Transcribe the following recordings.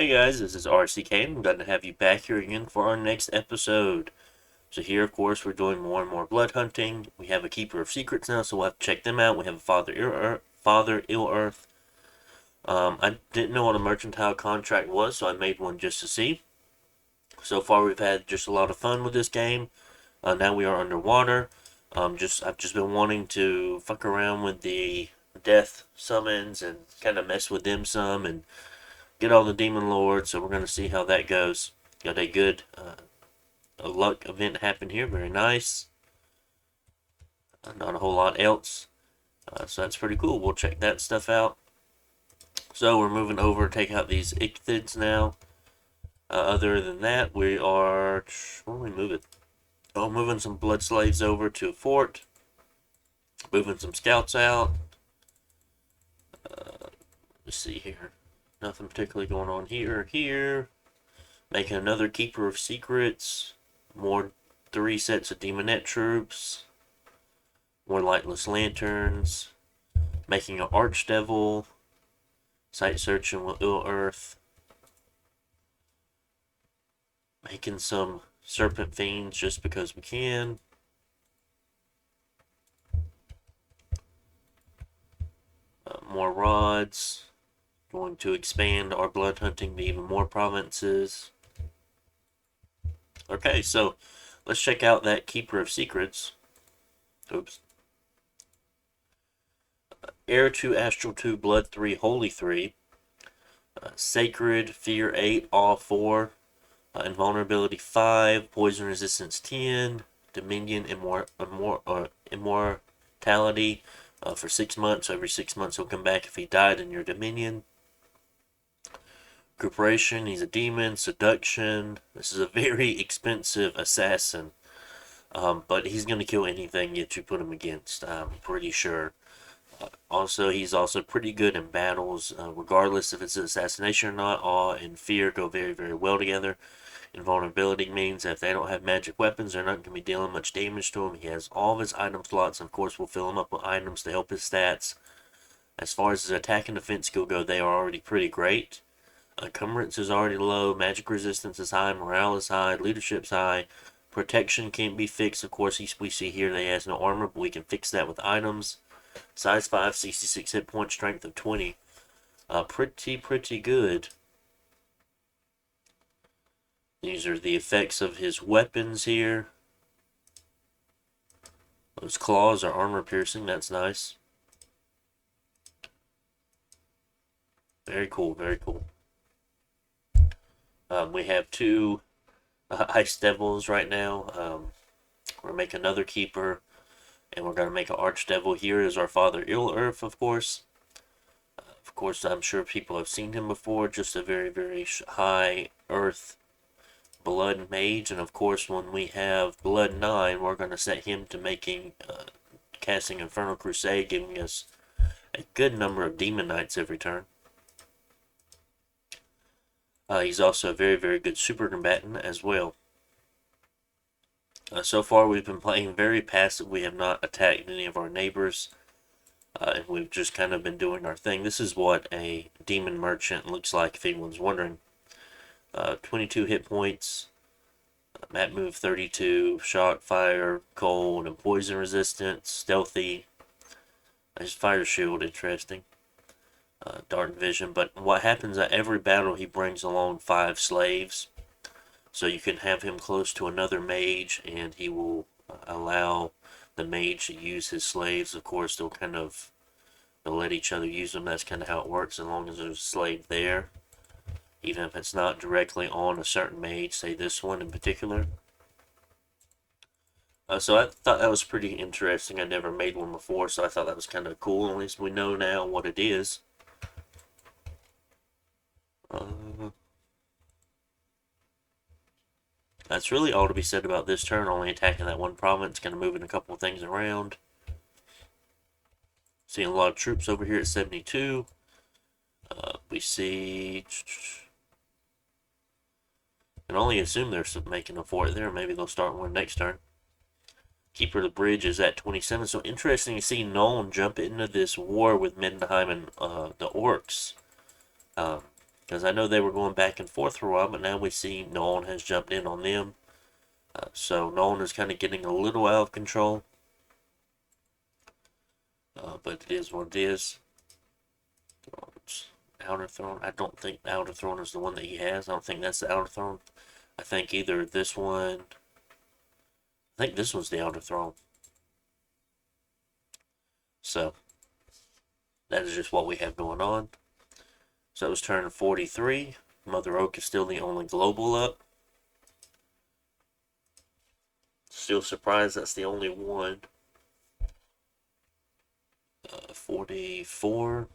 Hey guys, this is RCK, and I'm glad to have you back here again for our next episode. So here, of course, we're doing more and more blood hunting. We have a Keeper of Secrets now, so we'll have to check them out. We have a Father Ill Earth. I didn't know what a mercantile contract was, so I made one just to see. So far, we've had just a lot of fun with this game. Now we are underwater. I've just been wanting to fuck around with the death summons and kind of mess with them some and get all the demon lords, so we're going to see how that goes. Got a good a luck event happen here, very nice. Not a whole lot else, so that's pretty cool. We'll check that stuff out. So we're moving over, take out these ichthids now. Other than that, we are, where are we moving? Oh, moving some blood slaves over to a fort. Moving some scouts out. Let's see here. Nothing particularly going on here. Making another Keeper of Secrets. More 3 sets of Demonette troops. More Lightless Lanterns. Making an Archdevil. Sight searching with Ill Earth. Making some Serpent Fiends just because we can. More rods. Going to expand our blood hunting to even more provinces. Okay, so let's check out that Keeper of Secrets. Oops. Air 2, Astral 2, Blood 3, Holy 3. Sacred, Fear 8, Awe 4. Invulnerability 5, Poison Resistance 10. Dominion, Immortality for 6 months. Every 6 months he'll come back if he died in your Dominion. Recuperation, he's a demon. Seduction, this is a very expensive assassin. But he's going to kill anything that you put him against, I'm pretty sure. Also, he's also pretty good in battles, regardless if it's an assassination or not. Awe and fear go very, very well together. Invulnerability means that if they don't have magic weapons, they're not going to be dealing much damage to him. He has all of his item slots, and of course we'll fill him up with items to help his stats. As far as his attack and defense skill go, they are already pretty great. Encumbrance is already low, magic resistance is high, morale is high, leadership's high, protection can't be fixed. Of course, we see here that he has no armor, but we can fix that with items. Size 5, 66 hit point, strength of 20. Pretty good. These are the effects of his weapons here. Those claws are armor piercing, that's nice. Very cool, very cool. We have 2 Ice Devils right now. We're going to make another Keeper, and we're going to make an Archdevil. Here is our Father Ill Earth, of course. Of course, I'm sure people have seen him before. Just a very, very high Earth Blood Mage. And of course, when we have Blood 9, we're going to set him to casting Infernal Crusade, giving us a good number of Demon Knights every turn. He's also a very, very good super combatant as well. So far, we've been playing very passive. We have not attacked any of our neighbors. And we've just kind of been doing our thing. This is what a demon merchant looks like, if anyone's wondering. 22 hit points. Mat move 32. Shock, fire, cold, and poison resistance. Stealthy. His fire shield, interesting. Dark vision, but what happens at every battle, he brings along 5 slaves, so you can have him close to another mage and he will allow the mage to use his slaves. Of course, they'll let each other use them. That's kind of how it works, as long as there's a slave there, even if it's not directly on a certain mage, say this one in particular. So I thought that was pretty interesting. I never made one before, so I thought that was kind of cool. At least we know now what it is. That's really all to be said about this turn. Only attacking that one province, kind of moving a couple of things around. Seeing a lot of troops over here at 72. We see... I can only assume they're making a fort there. Maybe they'll start one next turn. Keeper of the Bridge is at 27. So interesting to see Nuln jump into this war with Mindenheim and the Orcs. Because I know they were going back and forth for a while, but now we see Nolan has jumped in on them. So Nolan is kind of getting a little out of control. But it is what it is. Outer Throne. I don't think the Outer Throne is the one that he has. I don't think that's the Outer Throne. I think either this one. I think this one's the Outer Throne. So that is just what we have going on. So it was turn 43. Mother Oak is still the only global up. Still surprised that's the only one. 44.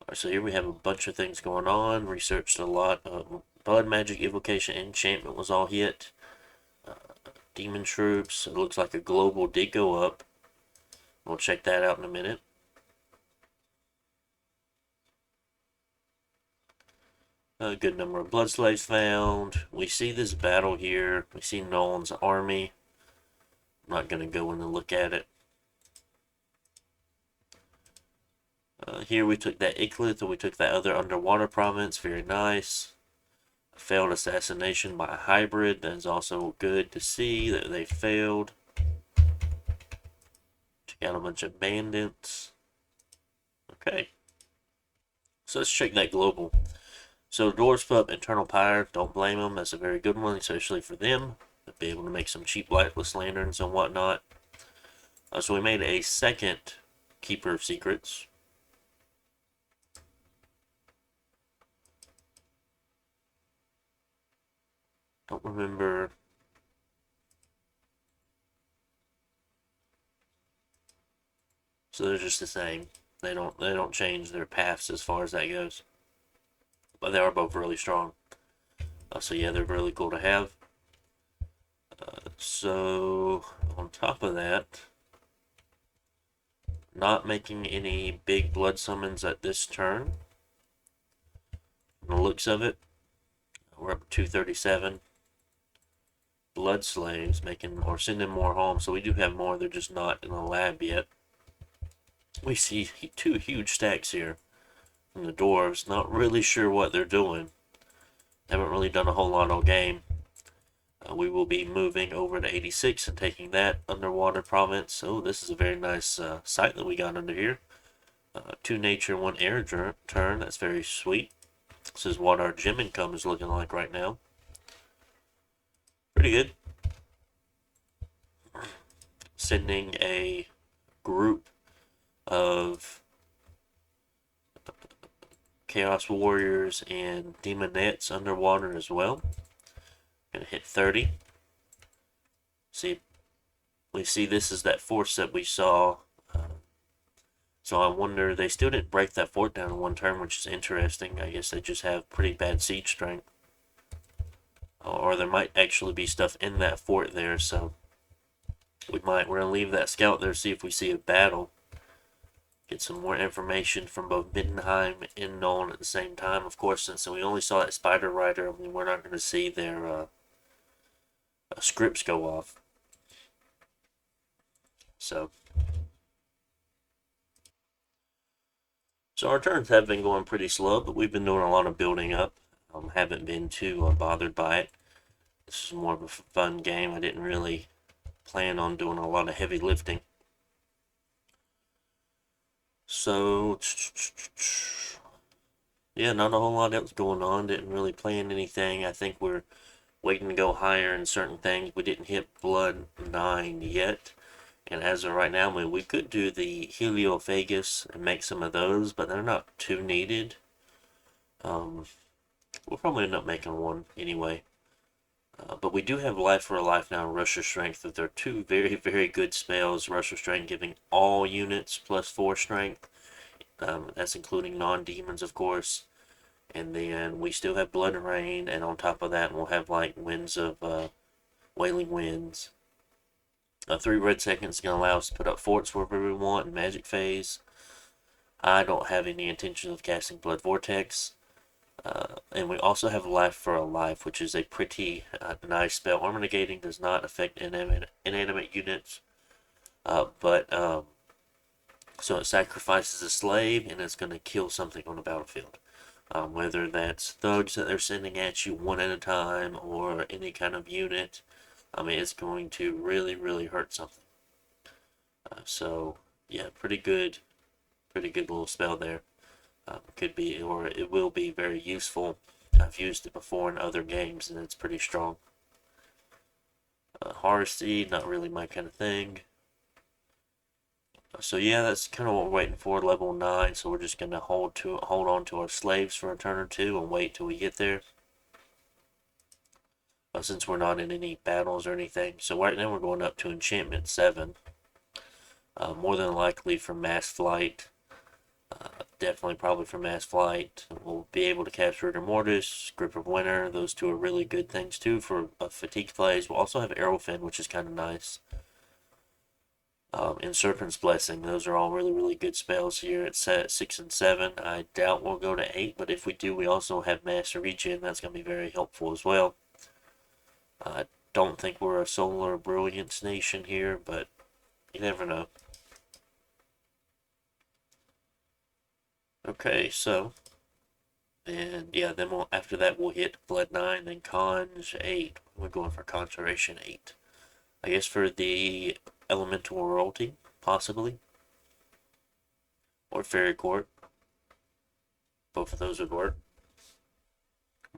Alright, so here we have a bunch of things going on. Researched a lot. Blood Magic, Evocation, Enchantment was all hit. Demon Troops. It looks like a global did go up. We'll check that out in a minute. A good number of blood slaves found. We see this battle here. We see Nolan's army. I'm not going to go in and look at it. Here we took that Icklith, and we took that other underwater province. Very nice. A failed assassination by a hybrid. That is also good to see that they failed. Took out a bunch of bandits. Okay. So let's check that global. So Dwarfs Pup, Eternal Pyre, don't blame them. That's a very good one, especially for them. They'll be able to make some cheap lightless lanterns and whatnot. So we made a second Keeper of Secrets. Don't remember. So they're just the same. They don't change their paths as far as that goes. But they are both really strong. So yeah, they're really cool to have. So on top of that, not making any big blood summons at this turn. From the looks of it, we're up to 237. Blood slaves making or sending more home, so we do have more. They're just not in the lab yet. We see two huge stacks here from the dwarves. Not really sure what they're doing. Haven't really done a whole lot all game. We will be moving over to 86 and taking that underwater province. Oh, this is a very nice site that we got under here. 2 nature, 1 air turn. That's very sweet. This is what our gem income is looking like right now. Pretty good. Sending a group of Chaos Warriors and Demonettes underwater as well. Gonna hit 30. We see this is that force that we saw. So I wonder, they still didn't break that fort down in one turn, which is interesting. I guess they just have pretty bad siege strength. Or there might actually be stuff in that fort there, so we're gonna leave that scout there, see if we see a battle. Get some more information from both Middenheim and Nolan at the same time. Of course, since we only saw that Spider Rider, I mean, we're not going to see their scripts go off. So our turns have been going pretty slow, but we've been doing a lot of building up. Haven't been too bothered by it. This is more of a fun game. I didn't really plan on doing a lot of heavy lifting. So, yeah, not a whole lot else going on. Didn't really plan anything. I think we're waiting to go higher in certain things. We didn't hit Blood 9 yet. And as of right now, I mean, we could do the Heliophagus and make some of those, but they're not too needed. We'll probably end up making one anyway. But we do have Life for a Life now and Rush Strength. They're 2 very, very good spells. Rush Strength giving all units plus 4 strength. That's including non-demons, of course. And then we still have Blood and Rain, and on top of that, we'll have like Winds of Wailing Winds. 3 red seconds is going to allow us to put up forts wherever we want in Magic Phase. I don't have any intention of casting Blood Vortex. And we also have Life for a Life, which is a pretty nice spell. Armor negating does not affect inanimate units. So it sacrifices a slave and it's going to kill something on the battlefield. Whether that's thugs that they're sending at you one at a time or any kind of unit. I mean, it's going to really, really hurt something. So, yeah, pretty good little spell there. Could be, or it will be very useful. I've used it before in other games and it's pretty strong. Horror Seed, not really my kind of thing. So yeah, that's kind of what we're waiting for, level 9. So we're just gonna hold on to our slaves for a turn or two and wait till we get there. Since we're not in any battles or anything. So right now we're going up to enchantment 7. More than likely for mass flight. Definitely probably for mass flight. We'll be able to capture Rigor Mortis, Grip of Winter. Those two are really good things too for fatigue plays. We'll also have Arrowfin, which is kind of nice. And Serpent's Blessing. Those are all really, really good spells here at 6 and 7. I doubt we'll go to 8, but if we do, we also have Master Regen. That's going to be very helpful as well. I don't think we're a Solar Brilliance nation here, but you never know. Okay, so, and yeah, then after that we'll hit Blood 9, then Conj 8. We're going for Conjuration 8. I guess for the Elemental Royalty, possibly. Or Fairy Court. Both of those would work.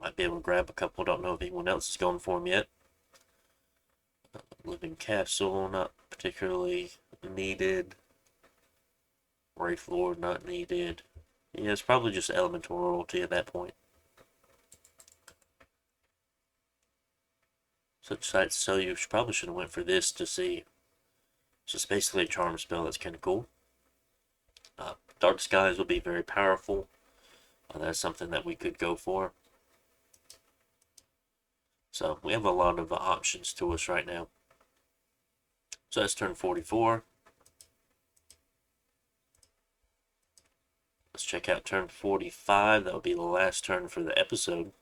Might be able to grab a couple. Don't know if anyone else is going for them yet. Living Castle, not particularly needed. Wraith Lord, not needed. Yeah, it's probably just Elemental Royalty at that point. Such sights so you probably should have went for this to see. So it's basically a charm spell that's kind of cool. Dark Skies will be very powerful. That's something that we could go for. So we have a lot of options to us right now. So that's turn 44. Let's check out turn 45. That will be the last turn for the episode.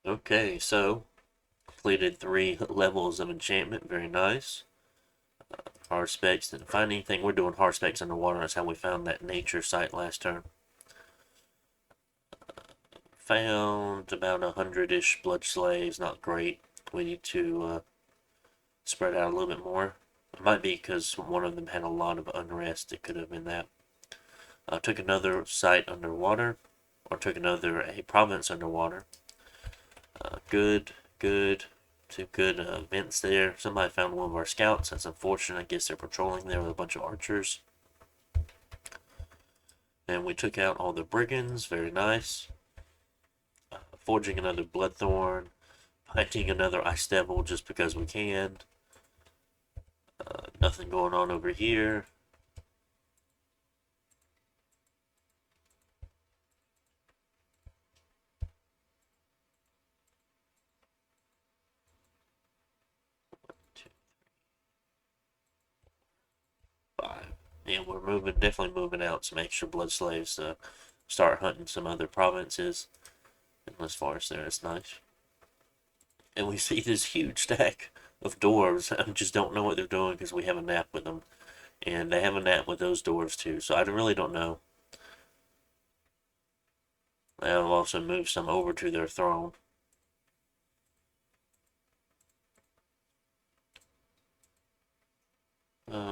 Okay, so completed 3 levels of enchantment. Very nice. Hardspecs. Didn't find anything. We're doing Hardspecs underwater. That's how we found that nature site last turn. Found about 100-ish blood slaves. Not great. We need to spread out a little bit more. It might be because one of them had a lot of unrest. It could have been that. Took another site underwater. Or took a province underwater. Good. Two good events there. Somebody found one of our scouts. That's unfortunate. I guess they're patrolling there with a bunch of archers. And we took out all the brigands. Very nice. Forging another Bloodthorn. Fighting another Ice Devil just because we can. Nothing going on over here. Yeah, we're definitely moving out some extra blood slaves to start hunting some other provinces. And as far as there, it's nice. And we see this huge stack of dwarves. I just don't know what they're doing because we have a nap with them. And they have a nap with those dwarves too, so I really don't know. They'll also move some over to their throne.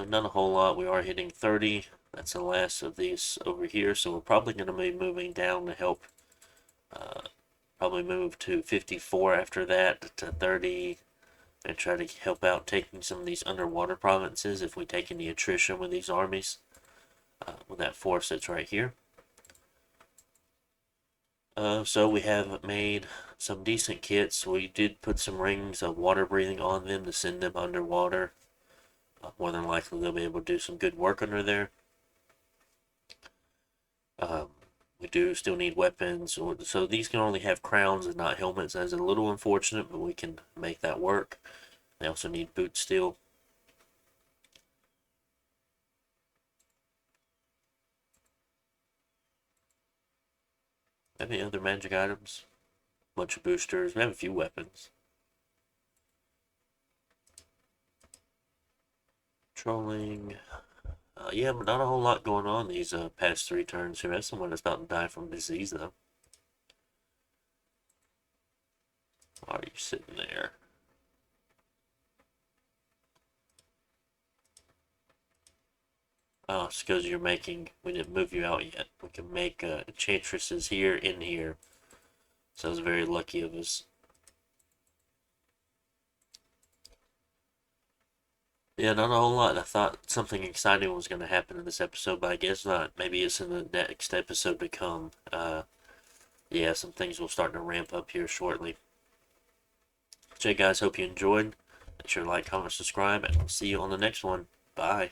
Not a whole lot. We are hitting 30. That's the last of these over here, so we're probably going to be moving down to help. Probably move to 54 after that to 30 and try to help out taking some of these underwater provinces if we take any attrition with these armies. With that force that's right here. So we have made some decent kits. We did put some rings of water breathing on them to send them underwater. More than likely they'll be able to do some good work under there. We do still need weapons, so these can only have crowns and not helmets. That's a little unfortunate, but we can make that work. They also need boots still. have any other magic items? Bunch of boosters. We have a few weapons. Trolling. Yeah, but not a whole lot going on these past 3 turns. We have someone that's about to die from disease, though. Why are you sitting there? Oh, it's because you're making... We didn't move you out yet. We can make enchantresses here, in here. So it was very lucky of us. Yeah, not a whole lot. I thought something exciting was going to happen in this episode, but I guess not. Maybe it's in the next episode to come. Yeah, some things will start to ramp up here shortly. So, guys, hope you enjoyed. Make sure to like, comment, subscribe, and I'll see you on the next one. Bye.